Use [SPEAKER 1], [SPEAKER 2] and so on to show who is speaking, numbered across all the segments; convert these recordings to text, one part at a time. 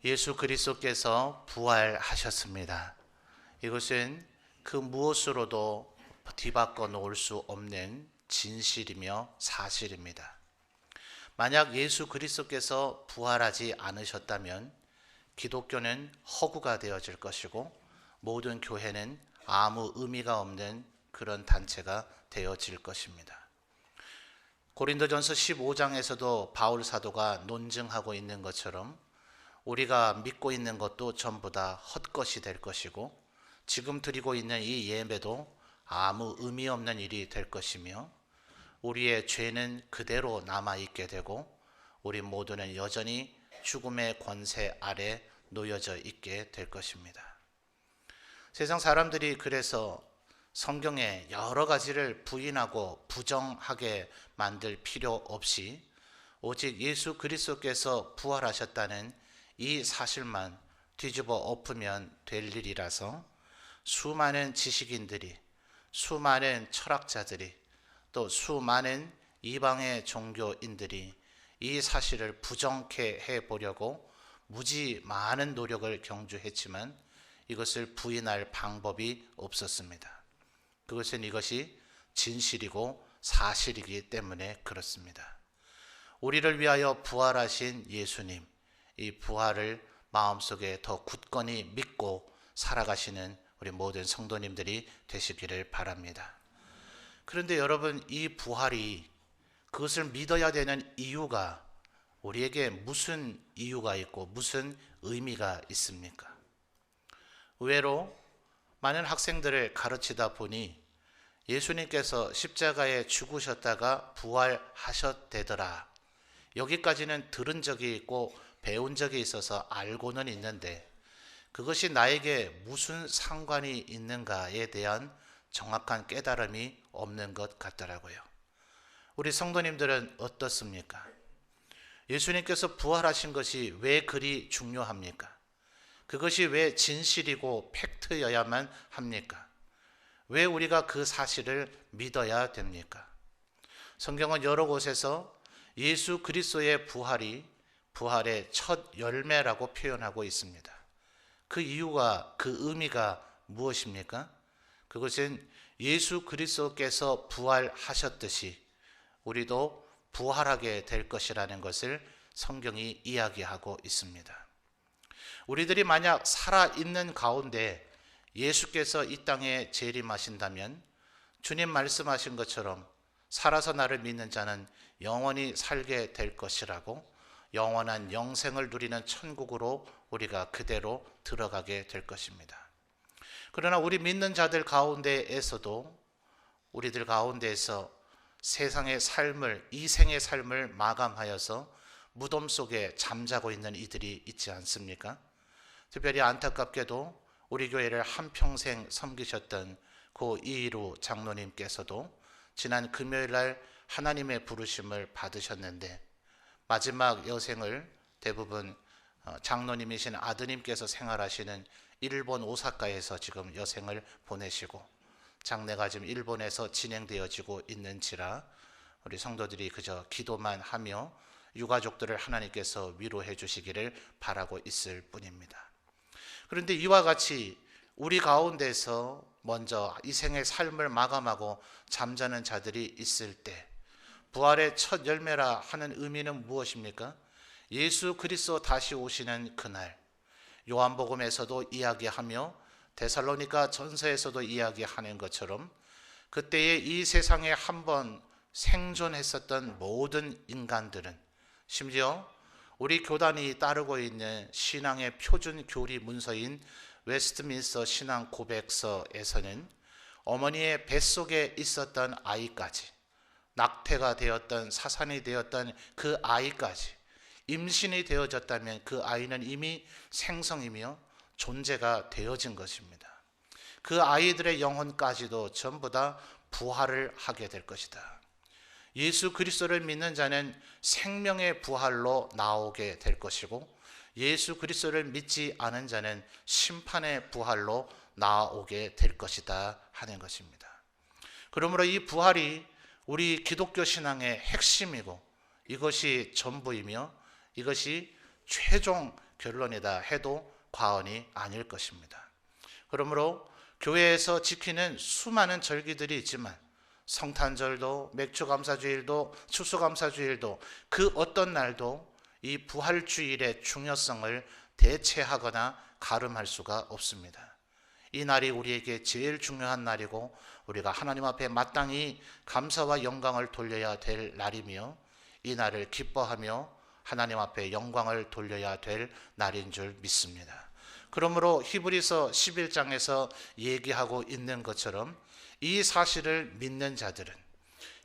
[SPEAKER 1] 예수 그리스도께서 부활하셨습니다. 이것은 그 무엇으로도 뒤바꿔 놓을 수 없는 진실이며 사실입니다. 만약 예수 그리스도께서 부활하지 않으셨다면 기독교는 허구가 되어질 것이고 모든 교회는 아무 의미가 없는 그런 단체가 되어질 것입니다. 고린도전서 15장에서도 바울 사도가 논증하고 있는 것처럼 우리가 믿고 있는 것도 전부 다 헛것이 될 것이고 지금 드리고 있는 이 예배도 아무 의미 없는 일이 될 것이며 우리의 죄는 그대로 남아있게 되고 우리 모두는 여전히 죽음의 권세 아래 놓여져 있게 될 것입니다. 세상 사람들이 그래서 성경에 여러 가지를 부인하고 부정하게 만들 필요 없이 오직 예수 그리스도께서 부활하셨다는 이 사실만 뒤집어 엎으면 될 일이라서 수많은 지식인들이, 수많은 철학자들이, 또 수많은 이방의 종교인들이 이 사실을 부정케 해보려고 무지 많은 노력을 경주했지만 이것을 부인할 방법이 없었습니다. 그것은 이것이 진실이고 사실이기 때문에 그렇습니다. 우리를 위하여 부활하신 예수님, 이 부활을 마음속에 더 굳건히 믿고 살아가시는 우리 모든 성도님들이 되시기를 바랍니다. 그런데 여러분, 이 부활이 그것을 믿어야 되는 이유가 우리에게 무슨 이유가 있고 무슨 의미가 있습니까? 의외로 많은 학생들을 가르치다 보니 예수님께서 십자가에 죽으셨다가 부활하셨대더라. 여기까지는 들은 적이 있고 배운 적이 있어서 알고는 있는데 그것이 나에게 무슨 상관이 있는가에 대한 정확한 깨달음이 없는 것 같더라고요. 우리 성도님들은 어떻습니까? 예수님께서 부활하신 것이 왜 그리 중요합니까? 그것이 왜 진실이고 팩트여야만 합니까? 왜 우리가 그 사실을 믿어야 됩니까? 성경은 여러 곳에서 예수 그리스도의 부활이 부활의 첫 열매라고 표현하고 있습니다. 그 이유가, 그 의미가 무엇입니까? 그것은 예수 그리스도께서 부활하셨듯이 우리도 부활하게 될 것이라는 것을 성경이 이야기하고 있습니다. 우리들이 만약 살아있는 가운데 예수께서 이 땅에 재림하신다면 주님 말씀하신 것처럼 살아서 나를 믿는 자는 영원히 살게 될 것이라고 영원한 영생을 누리는 천국으로 우리가 그대로 들어가게 될 것입니다. 그러나 우리 믿는 자들 가운데에서도 우리들 가운데에서 세상의 삶을, 이 생의 삶을 마감하여서 무덤 속에 잠자고 있는 이들이 있지 않습니까? 특별히 안타깝게도 우리 교회를 한평생 섬기셨던 고 이희루 장로님께서도 지난 금요일 날 하나님의 부르심을 받으셨는데 마지막 여생을 대부분 장로님이신 아드님께서 생활하시는 일본 오사카에서 지금 여생을 보내시고 장례가 지금 일본에서 진행되어지고 있는지라 우리 성도들이 그저 기도만 하며 유가족들을 하나님께서 위로해 주시기를 바라고 있을 뿐입니다. 그런데 이와 같이 우리 가운데서 먼저 이 생의 삶을 마감하고 잠자는 자들이 있을 때 부활의 첫 열매라 하는 의미는 무엇입니까? 예수 그리스도 다시 오시는 그날, 요한복음에서도 이야기하며 데살로니가 전서에서도 이야기하는 것처럼 그때에 이 세상에 한번 생존했었던 모든 인간들은 심지어 우리 교단이 따르고 있는 신앙의 표준 교리 문서인 웨스트민스터 신앙 고백서에서는 어머니의 뱃속에 있었던 아이까지, 낙태가 되었던 사산이 되었던 그 아이까지 임신이 되어졌다면 그 아이는 이미 생성이며 존재가 되어진 것입니다. 그 아이들의 영혼까지도 전부 다 부활을 하게 될 것이다. 예수 그리스도를 믿는 자는 생명의 부활로 나오게 될 것이고 예수 그리스도를 믿지 않은 자는 심판의 부활로 나오게 될 것이다 하는 것입니다. 그러므로 이 부활이 우리 기독교 신앙의 핵심이고 이것이 전부이며 이것이 최종 결론이다 해도 과언이 아닐 것입니다. 그러므로 교회에서 지키는 수많은 절기들이 있지만 성탄절도 맥주감사주일도 추수감사주일도 그 어떤 날도 이 부활주일의 중요성을 대체하거나 가름할 수가 없습니다. 이 날이 우리에게 제일 중요한 날이고 우리가 하나님 앞에 마땅히 감사와 영광을 돌려야 될 날이며 이 날을 기뻐하며 하나님 앞에 영광을 돌려야 될 날인 줄 믿습니다. 그러므로 히브리서 11장에서 얘기하고 있는 것처럼 이 사실을 믿는 자들은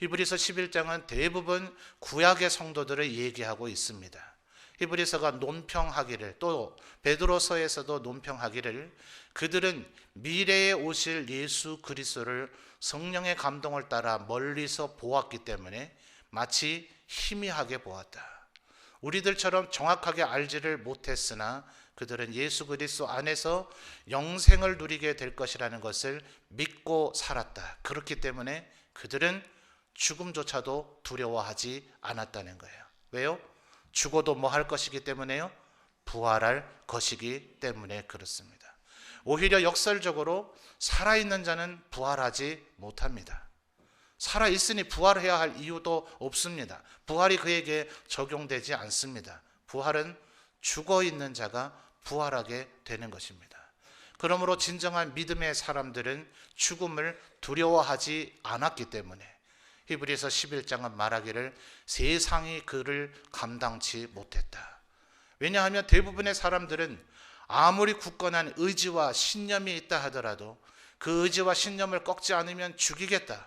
[SPEAKER 1] 히브리서 11장은 대부분 구약의 성도들을 얘기하고 있습니다. 히브리서가 논평하기를 또 베드로서에서도 논평하기를 그들은 미래에 오실 예수 그리스도를 성령의 감동을 따라 멀리서 보았기 때문에 마치 희미하게 보았다. 우리들처럼 정확하게 알지를 못했으나 그들은 예수 그리스도 안에서 영생을 누리게 될 것이라는 것을 믿고 살았다. 그렇기 때문에 그들은 죽음조차도 두려워하지 않았다는 거예요. 왜요? 죽어도 뭐 할 것이기 때문에요? 부활할 것이기 때문에 그렇습니다. 오히려 역설적으로 살아있는 자는 부활하지 못합니다. 살아있으니 부활해야 할 이유도 없습니다. 부활이 그에게 적용되지 않습니다. 부활은 죽어있는 자가 부활하게 되는 것입니다. 그러므로 진정한 믿음의 사람들은 죽음을 두려워하지 않았기 때문에 히브리서 11장은 말하기를 세상이 그를 감당치 못했다. 왜냐하면 대부분의 사람들은 아무리 굳건한 의지와 신념이 있다 하더라도 그 의지와 신념을 꺾지 않으면 죽이겠다.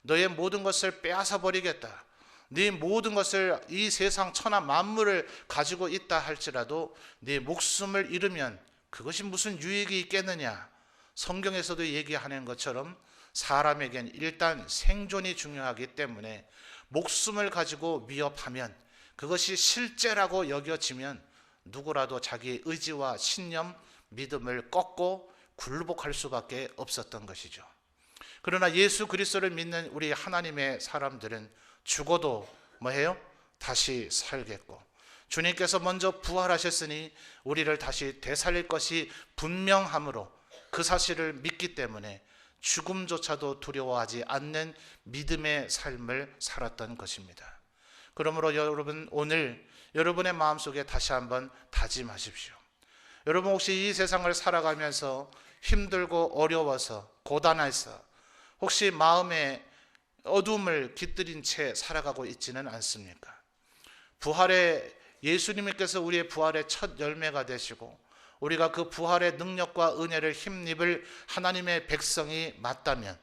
[SPEAKER 1] 너의 모든 것을 빼앗아 버리겠다. 네 모든 것을 이 세상 천하 만물을 가지고 있다 할지라도 네 목숨을 잃으면 그것이 무슨 유익이 있겠느냐. 성경에서도 얘기하는 것처럼 사람에겐 일단 생존이 중요하기 때문에 목숨을 가지고 위협하면 그것이 실제라고 여겨지면 누구라도 자기의 의지와 신념, 믿음을 꺾고 굴복할 수밖에 없었던 것이죠. 그러나 예수 그리스도를 믿는 우리 하나님의 사람들은 죽어도 뭐해요? 다시 살겠고 주님께서 먼저 부활하셨으니 우리를 다시 되살릴 것이 분명하므로 그 사실을 믿기 때문에 죽음조차도 두려워하지 않는 믿음의 삶을 살았던 것입니다. 그러므로 여러분 오늘 여러분의 마음속에 다시 한번 다짐하십시오. 여러분 혹시 이 세상을 살아가면서 힘들고 어려워서 고단해서 혹시 마음에 어둠을 깃들인 채 살아가고 있지는 않습니까? 부활의 예수님께서 우리의 부활의 첫 열매가 되시고 우리가 그 부활의 능력과 은혜를 힘입을 하나님의 백성이 맞다면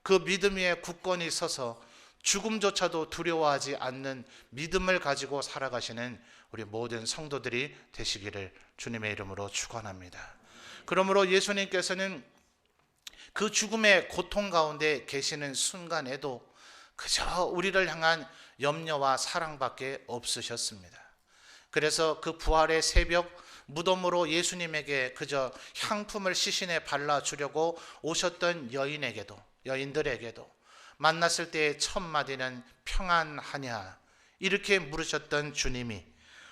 [SPEAKER 1] 그 믿음 위에 굳건히 서서 죽음조차도 두려워하지 않는 믿음을 가지고 살아가시는 우리 모든 성도들이 되시기를 주님의 이름으로 축원합니다. 그러므로 예수님께서는 그 죽음의 고통 가운데 계시는 순간에도 그저 우리를 향한 염려와 사랑밖에 없으셨습니다. 그래서 그 부활의 새벽 무덤으로 예수님에게 그저 향품을 시신에 발라주려고 오셨던 여인들에게도 만났을 때의 첫 마디는 평안하냐 이렇게 물으셨던 주님이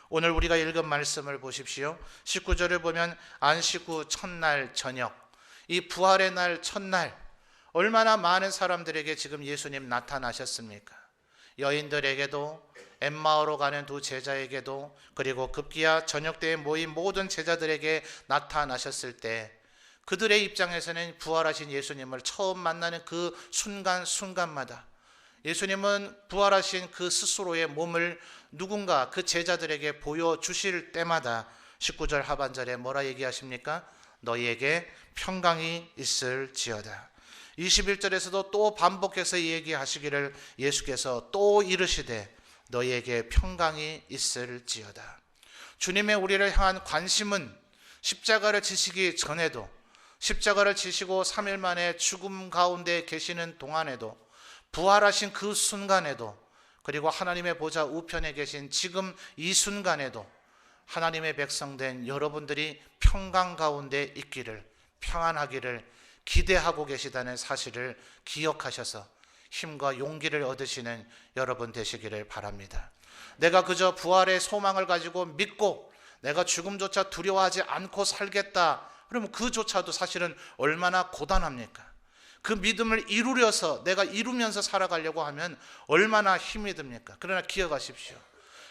[SPEAKER 1] 오늘 우리가 읽은 말씀을 보십시오. 19절을 보면 안식 후 첫날 저녁 이 부활의 날 첫날 얼마나 많은 사람들에게 지금 예수님 나타나셨습니까? 여인들에게도 엠마오로 가는 두 제자에게도 그리고 급기야 저녁 때에 모인 모든 제자들에게 나타나셨을 때 그들의 입장에서는 부활하신 예수님을 처음 만나는 그 순간마다 예수님은 부활하신 그 스스로의 몸을 누군가 그 제자들에게 보여주실 때마다 19절 하반절에 뭐라 얘기하십니까? 너희에게 평강이 있을지어다. 21절에서도 또 반복해서 얘기하시기를 예수께서 또 이르시되 너희에게 평강이 있을지어다. 주님의 우리를 향한 관심은 십자가를 지시기 전에도 십자가를 지시고 3일 만에 죽음 가운데 계시는 동안에도 부활하신 그 순간에도 그리고 하나님의 보좌 우편에 계신 지금 이 순간에도 하나님의 백성된 여러분들이 평강 가운데 있기를 평안하기를 기대하고 계시다는 사실을 기억하셔서 힘과 용기를 얻으시는 여러분 되시기를 바랍니다. 내가 그저 부활의 소망을 가지고 믿고 내가 죽음조차 두려워하지 않고 살겠다. 그러면 그조차도 사실은 얼마나 고단합니까? 그 믿음을 이루려서 내가 이루면서 살아가려고 하면 얼마나 힘이 듭니까? 그러나 기억하십시오.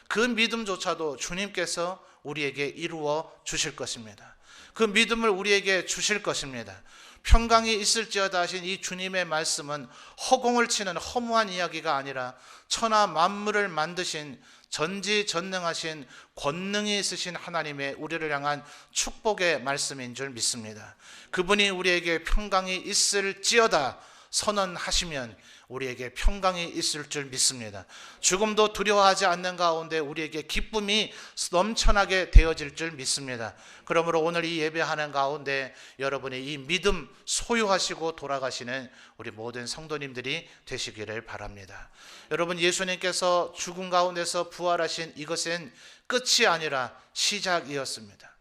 [SPEAKER 1] 그 믿음조차도 주님께서 우리에게 이루어 주실 것입니다. 그 믿음을 우리에게 주실 것입니다. 평강이 있을지어다 하신 이 주님의 말씀은 허공을 치는 허무한 이야기가 아니라 천하 만물을 만드신 전지전능하신 권능이 있으신 하나님의 우리를 향한 축복의 말씀인 줄 믿습니다. 그분이 우리에게 평강이 있을지어다 선언하시면 우리에게 평강이 있을 줄 믿습니다. 죽음도 두려워하지 않는 가운데 우리에게 기쁨이 넘쳐나게 되어질 줄 믿습니다. 그러므로 오늘 이 예배하는 가운데 여러분이 이 믿음 소유하시고 돌아가시는 우리 모든 성도님들이 되시기를 바랍니다. 여러분, 예수님께서 죽음 가운데서 부활하신 이것은 끝이 아니라 시작이었습니다.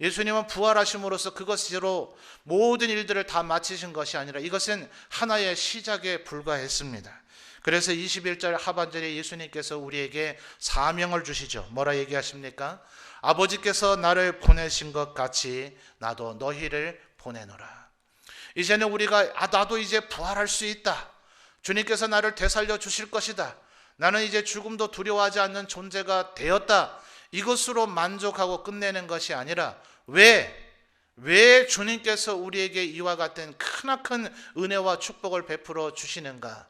[SPEAKER 1] 예수님은 부활하심으로써 그것으로 모든 일들을 다 마치신 것이 아니라 이것은 하나의 시작에 불과했습니다. 그래서 21절 하반절에 예수님께서 우리에게 사명을 주시죠. 뭐라 얘기하십니까? 아버지께서 나를 보내신 것 같이 나도 너희를 보내노라. 이제는 우리가 나도 이제 부활할 수 있다. 주님께서 나를 되살려 주실 것이다. 나는 이제 죽음도 두려워하지 않는 존재가 되었다. 이것으로 만족하고 끝내는 것이 아니라 왜 주님께서 우리에게 이와 같은 크나큰 은혜와 축복을 베풀어 주시는가?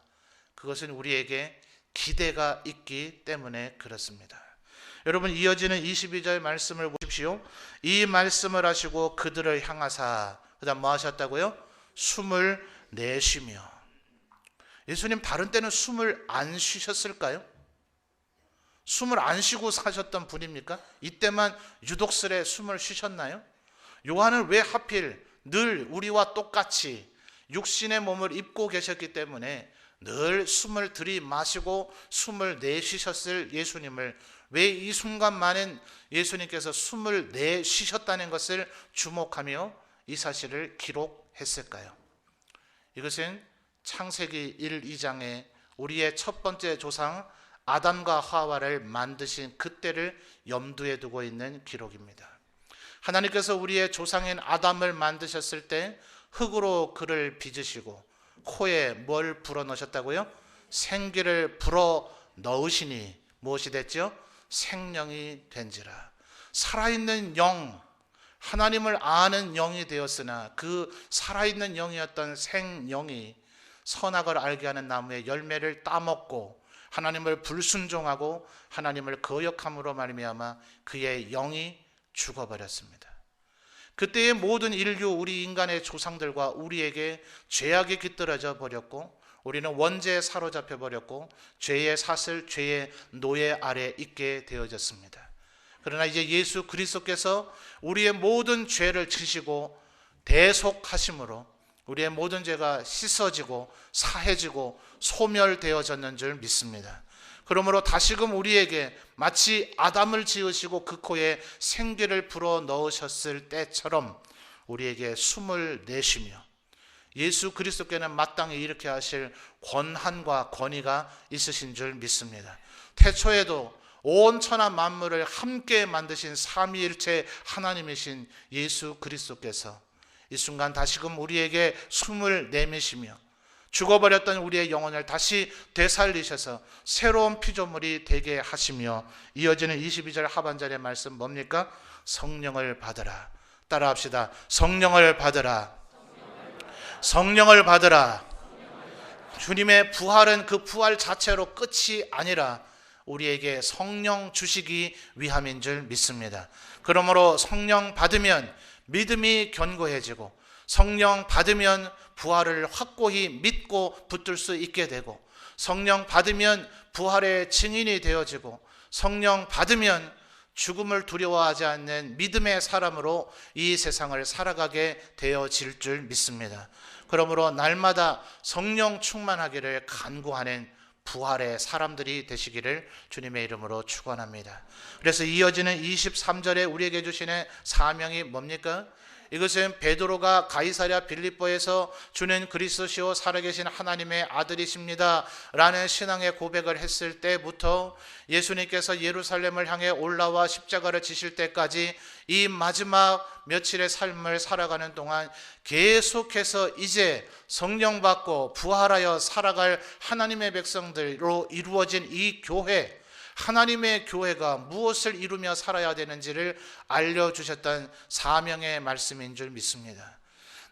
[SPEAKER 1] 그것은 우리에게 기대가 있기 때문에 그렇습니다. 여러분, 이어지는 22절 말씀을 보십시오. 이 말씀을 하시고 그들을 향하사 그 다음 뭐 하셨다고요? 숨을 내쉬며. 예수님 다른 때는 숨을 안 쉬셨을까요? 숨을 안 쉬고 사셨던 분입니까? 이때만 유독스레 숨을 쉬셨나요? 요한은 왜 하필 늘 우리와 똑같이 육신의 몸을 입고 계셨기 때문에 늘 숨을 들이마시고 숨을 내쉬셨을 예수님을 왜 이 순간만은 예수님께서 숨을 내쉬셨다는 것을 주목하며 이 사실을 기록했을까요? 이것은 창세기 1, 2장에 우리의 첫 번째 조상 아담과 하와를 만드신 그때를 염두에 두고 있는 기록입니다. 하나님께서 우리의 조상인 아담을 만드셨을 때 흙으로 그를 빚으시고 코에 뭘 불어 넣으셨다고요? 생기를 불어 넣으시니 무엇이 됐죠? 생명이 된지라. 살아있는 영, 하나님을 아는 영이 되었으나 그 살아있는 영이었던 생영이 선악을 알게 하는 나무의 열매를 따먹고 하나님을 불순종하고 하나님을 거역함으로 말미암아 그의 영이 죽어버렸습니다. 그때의 모든 인류, 우리 인간의 조상들과 우리에게 죄악이 깃들어져 버렸고 우리는 원죄에 사로잡혀 버렸고 죄의 사슬, 죄의 노예 아래 있게 되어졌습니다. 그러나 이제 예수 그리스도께서 우리의 모든 죄를 지시고 대속하심으로 우리의 모든 죄가 씻어지고 사해지고 소멸되어졌는 줄 믿습니다. 그러므로 다시금 우리에게 마치 아담을 지으시고 그 코에 생기를 불어 넣으셨을 때처럼 우리에게 숨을 내쉬며 예수 그리스도께는 마땅히 이렇게 하실 권한과 권위가 있으신 줄 믿습니다. 태초에도 온 천하 만물을 함께 만드신 삼위일체 하나님이신 예수 그리스도께서 이 순간 다시금 우리에게 숨을 내쉬며 죽어버렸던 우리의 영혼을 다시 되살리셔서 새로운 피조물이 되게 하시며 이어지는 22절 하반절의 말씀 뭡니까? 성령을 받으라. 따라합시다. 성령을 받으라. 성령을 받으라. 주님의 부활은 그 부활 자체로 끝이 아니라 우리에게 성령 주시기 위함인 줄 믿습니다. 그러므로 성령 받으면 믿음이 견고해지고 성령 받으면 부활을 확고히 믿고 붙들 수 있게 되고 성령 받으면 부활의 증인이 되어지고 성령 받으면 죽음을 두려워하지 않는 믿음의 사람으로 이 세상을 살아가게 되어질 줄 믿습니다. 그러므로 날마다 성령 충만하기를 간구하는 부활의 사람들이 되시기를 주님의 이름으로 축원합니다. 그래서 이어지는 23절에 우리에게 주시는 사명이 뭡니까? 이것은 베드로가 가이사랴 빌립보에서 주는 그리스도시요 살아계신 하나님의 아들이십니다 라는 신앙의 고백을 했을 때부터 예수님께서 예루살렘을 향해 올라와 십자가를 지실 때까지 이 마지막 며칠의 삶을 살아가는 동안 계속해서 이제 성령 받고 부활하여 살아갈 하나님의 백성들로 이루어진 이 교회, 하나님의 교회가 무엇을 이루며 살아야 되는지를 알려주셨던 사명의 말씀인 줄 믿습니다.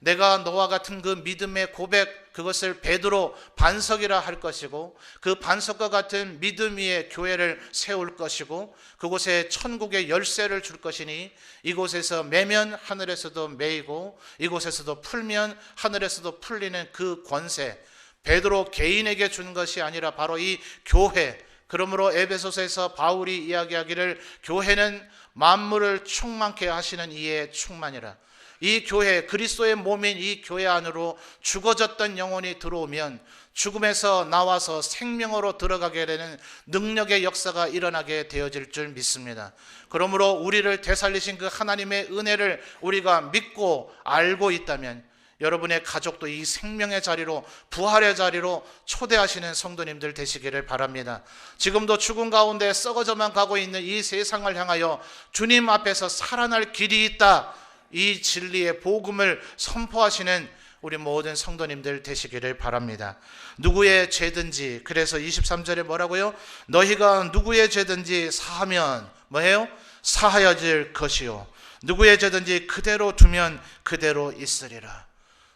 [SPEAKER 1] 내가 너와 같은 그 믿음의 고백, 그것을 베드로 반석이라 할 것이고 그 반석과 같은 믿음 위에 교회를 세울 것이고 그곳에 천국의 열쇠를 줄 것이니 이곳에서 매면 하늘에서도 매이고 이곳에서도 풀면 하늘에서도 풀리는 그 권세, 베드로 개인에게 준 것이 아니라 바로 이 교회. 그러므로 에베소서에서 바울이 이야기하기를 교회는 만물을 충만케 하시는 이의 충만이라. 이 교회, 그리스도의 몸인 이 교회 안으로 죽어졌던 영혼이 들어오면 죽음에서 나와서 생명으로 들어가게 되는 능력의 역사가 일어나게 되어질 줄 믿습니다. 그러므로 우리를 되살리신 그 하나님의 은혜를 우리가 믿고 알고 있다면 여러분의 가족도 이 생명의 자리로, 부활의 자리로 초대하시는 성도님들 되시기를 바랍니다. 지금도 죽음 가운데 썩어져만 가고 있는 이 세상을 향하여 주님 앞에서 살아날 길이 있다, 이 진리의 복음을 선포하시는 우리 모든 성도님들 되시기를 바랍니다. 누구의 죄든지, 그래서 23절에 뭐라고요? 너희가 누구의 죄든지 사하면 뭐예요? 사하여질 것이요 누구의 죄든지 그대로 두면 그대로 있으리라.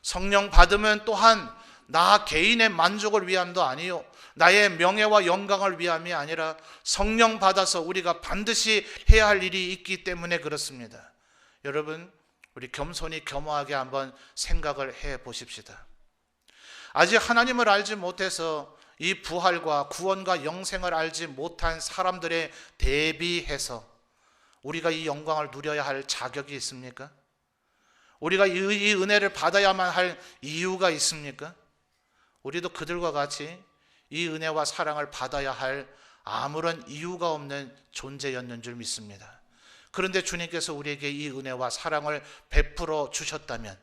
[SPEAKER 1] 성령 받으면 또한 나 개인의 만족을 위함도 아니요 나의 명예와 영광을 위함이 아니라 성령 받아서 우리가 반드시 해야 할 일이 있기 때문에 그렇습니다. 여러분, 우리 겸손히 겸허하게 한번 생각을 해 보십시다. 아직 하나님을 알지 못해서 이 부활과 구원과 영생을 알지 못한 사람들에 대비해서 우리가 이 영광을 누려야 할 자격이 있습니까? 우리가 이 은혜를 받아야만 할 이유가 있습니까? 우리도 그들과 같이 이 은혜와 사랑을 받아야 할 아무런 이유가 없는 존재였는 줄 믿습니다. 그런데 주님께서 우리에게 이 은혜와 사랑을 베풀어 주셨다면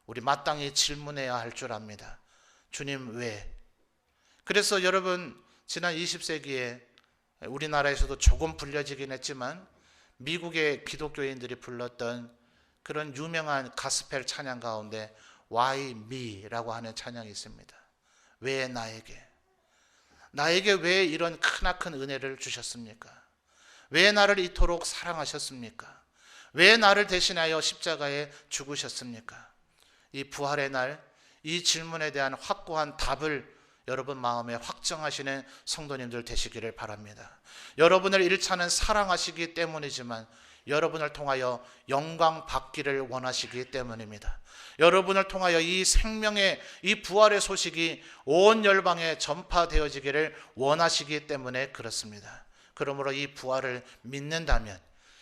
[SPEAKER 1] 우리 마땅히 질문해야 할 줄 압니다. 주님 왜? 그래서 여러분, 지난 20세기에 우리나라에서도 조금 불려지긴 했지만 미국의 기독교인들이 불렀던 그런 유명한 가스펠 찬양 가운데 Why me라고 하는 찬양이 있습니다. 왜 나에게? 나에게 왜 이런 크나큰 은혜를 주셨습니까? 왜 나를 이토록 사랑하셨습니까? 왜 나를 대신하여 십자가에 죽으셨습니까? 이 부활의 날, 이 질문에 대한 확고한 답을 여러분 마음에 확정하시는 성도님들 되시기를 바랍니다. 여러분을 1차는 사랑하시기 때문이지만 여러분을 통하여 영광 받기를 원하시기 때문입니다. 여러분을 통하여 이 생명의, 이 부활의 소식이 온 열방에 전파되어지기를 원하시기 때문에 그렇습니다. 그러므로 이 부활을 믿는다면,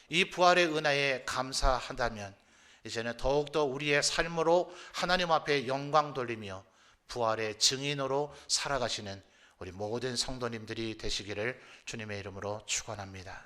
[SPEAKER 1] 이 부활의 은혜에 감사한다면 이제는 더욱더 우리의 삶으로 하나님 앞에 영광 돌리며 부활의 증인으로 살아가시는 우리 모든 성도님들이 되시기를 주님의 이름으로 축원합니다.